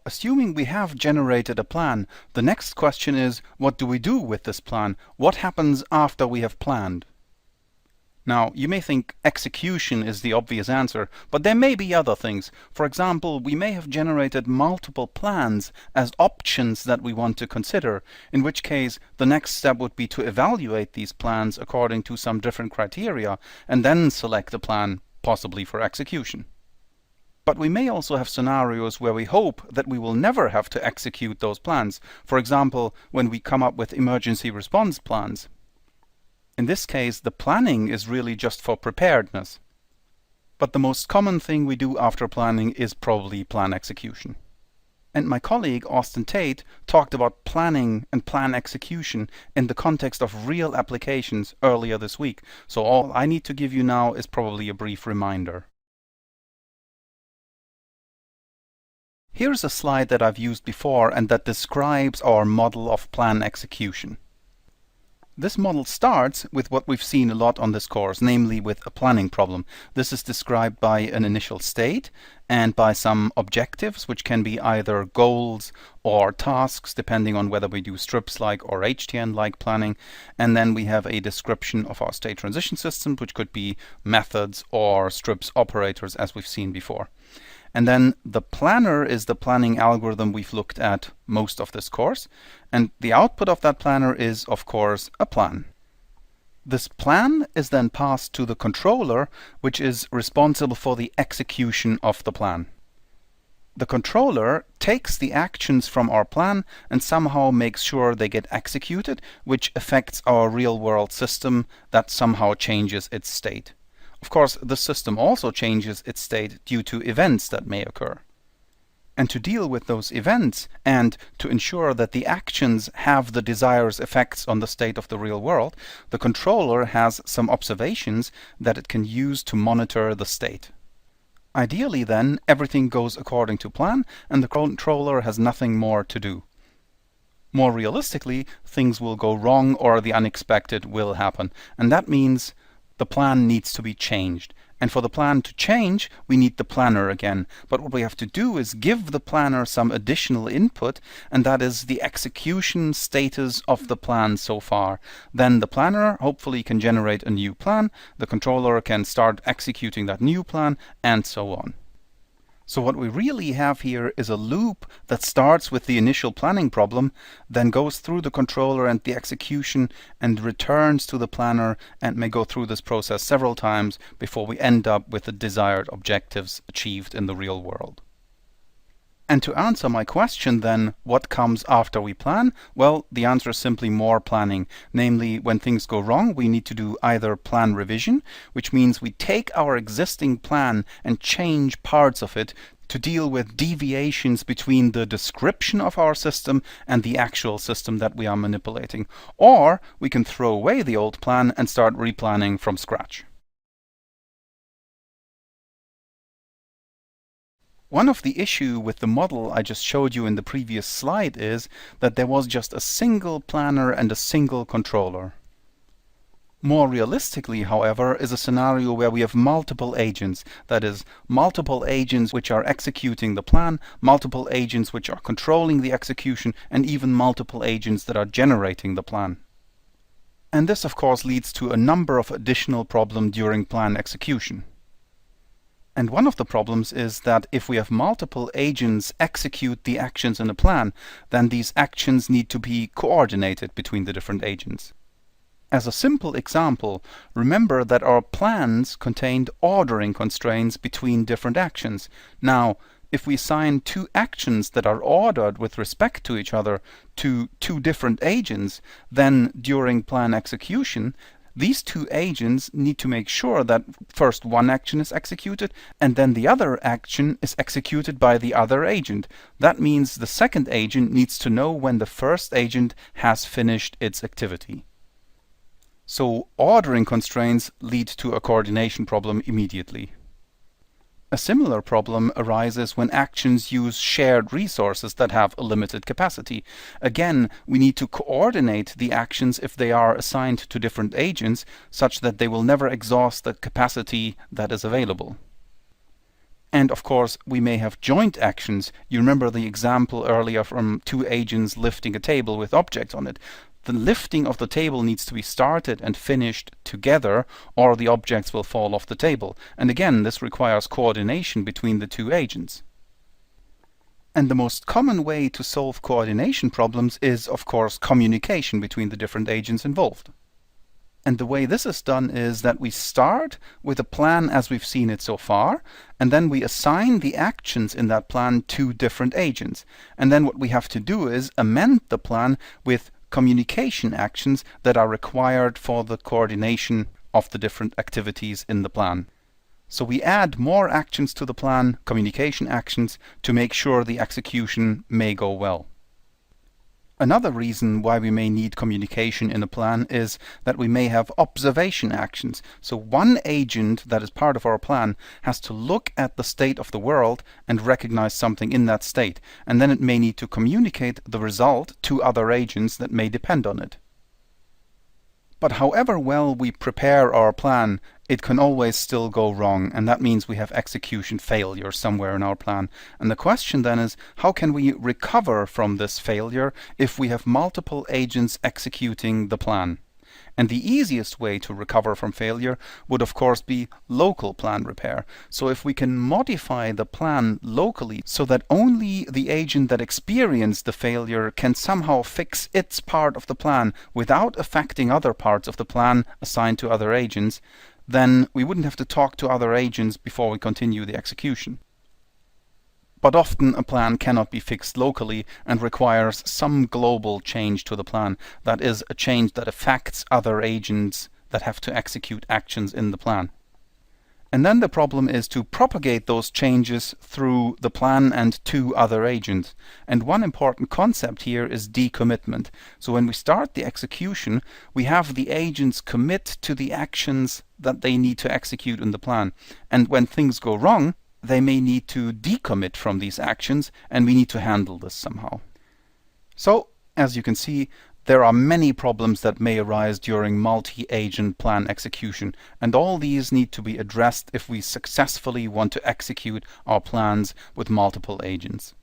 assuming we have generated a plan, the next question is, what do we do with this plan? What happens after we have planned? Now, you may think execution is the obvious answer, but there may be other things. For example, we may have generated multiple plans as options that we want to consider, in which case the next step would be to evaluate these plans according to some different criteria, and then select a plan, possibly for execution. But we may also have scenarios where we hope that we will never have to execute those plans. For example, when we come up with emergency response plans. In this case, the planning is really just for preparedness. But the most common thing we do after planning is probably plan execution. And my colleague Austin Tate talked about planning and plan execution in the context of real applications earlier this week. So all I need to give you now is probably a brief reminder. Here's a slide that I've used before and that describes our model of plan execution. This model starts with what we've seen a lot on this course, namely with a planning problem. This is described by an initial state and by some objectives, which can be either goals or tasks, depending on whether we do STRIPS-like or HTN-like planning. And then we have a description of our state transition system, which could be methods or STRIPS operators, as we've seen before. And then the planner is the planning algorithm we've looked at most of this course. And the output of that planner is, of course, a plan. This plan is then passed to the controller, which is responsible for the execution of the plan. The controller takes the actions from our plan and somehow makes sure they get executed, which affects our real-world system that somehow changes its state. Of course, the system also changes its state due to events that may occur. And to deal with those events and to ensure that the actions have the desired effects on the state of the real world, the controller has some observations that it can use to monitor the state. Ideally then, everything goes according to plan and the controller has nothing more to do. More realistically, things will go wrong or the unexpected will happen, and that means the plan needs to be changed. And for the plan to change, we need the planner again. But what we have to do is give the planner some additional input, and that is the execution status of the plan so far. Then the planner hopefully can generate a new plan, the controller can start executing that new plan, and so on. So what we really have here is a loop that starts with the initial planning problem, then goes through the controller and the execution and returns to the planner, and may go through this process several times before we end up with the desired objectives achieved in the real world. And to answer my question then, what comes after we plan? Well, the answer is simply more planning. Namely, when things go wrong, we need to do either plan revision, which means we take our existing plan and change parts of it to deal with deviations between the description of our system and the actual system that we are manipulating. Or we can throw away the old plan and start replanning from scratch. One of the issues with the model I just showed you in the previous slide is that there was just a single planner and a single controller. More realistically, however, is a scenario where we have multiple agents, that is, multiple agents which are executing the plan, multiple agents which are controlling the execution, and even multiple agents that are generating the plan. And this, of course, leads to a number of additional problems during plan execution. And one of the problems is that if we have multiple agents execute the actions in a plan, then these actions need to be coordinated between the different agents. As a simple example, remember that our plans contained ordering constraints between different actions. Now, if we assign two actions that are ordered with respect to each other to two different agents, then during plan execution, these two agents need to make sure that first one action is executed and then the other action is executed by the other agent. That means the second agent needs to know when the first agent has finished its activity. So ordering constraints lead to a coordination problem immediately. A similar problem arises when actions use shared resources that have a limited capacity. Again, we need to coordinate the actions if they are assigned to different agents, such that they will never exhaust the capacity that is available. And of course, we may have joint actions. You remember the example earlier from two agents lifting a table with objects on it. The lifting of the table needs to be started and finished together, or the objects will fall off the table. And again, this requires coordination between the two agents. And the most common way to solve coordination problems is, of course, communication between the different agents involved. And the way this is done is that we start with a plan as we've seen it so far, and then we assign the actions in that plan to different agents. And then what we have to do is amend the plan with communication actions that are required for the coordination of the different activities in the plan. So we add more actions to the plan, communication actions, to make sure the execution may go well. Another reason why we may need communication in a plan is that we may have observation actions. So one agent that is part of our plan has to look at the state of the world and recognize something in that state. And then it may need to communicate the result to other agents that may depend on it. But however well we prepare our plan, it can always still go wrong, and that means we have execution failure somewhere in our plan. And the question then is, how can we recover from this failure if we have multiple agents executing the plan? And the easiest way to recover from failure would of course be local plan repair. So if we can modify the plan locally so that only the agent that experienced the failure can somehow fix its part of the plan without affecting other parts of the plan assigned to other agents, then we wouldn't have to talk to other agents before we continue the execution. But often a plan cannot be fixed locally and requires some global change to the plan. That is, a change that affects other agents that have to execute actions in the plan. And then the problem is to propagate those changes through the plan and to other agents. And one important concept here is decommitment. So when we start the execution, we have the agents commit to the actions that they need to execute in the plan. And when things go wrong, they may need to decommit from these actions, and we need to handle this somehow. So, as you can see, there are many problems that may arise during multi-agent plan execution, and all these need to be addressed if we successfully want to execute our plans with multiple agents.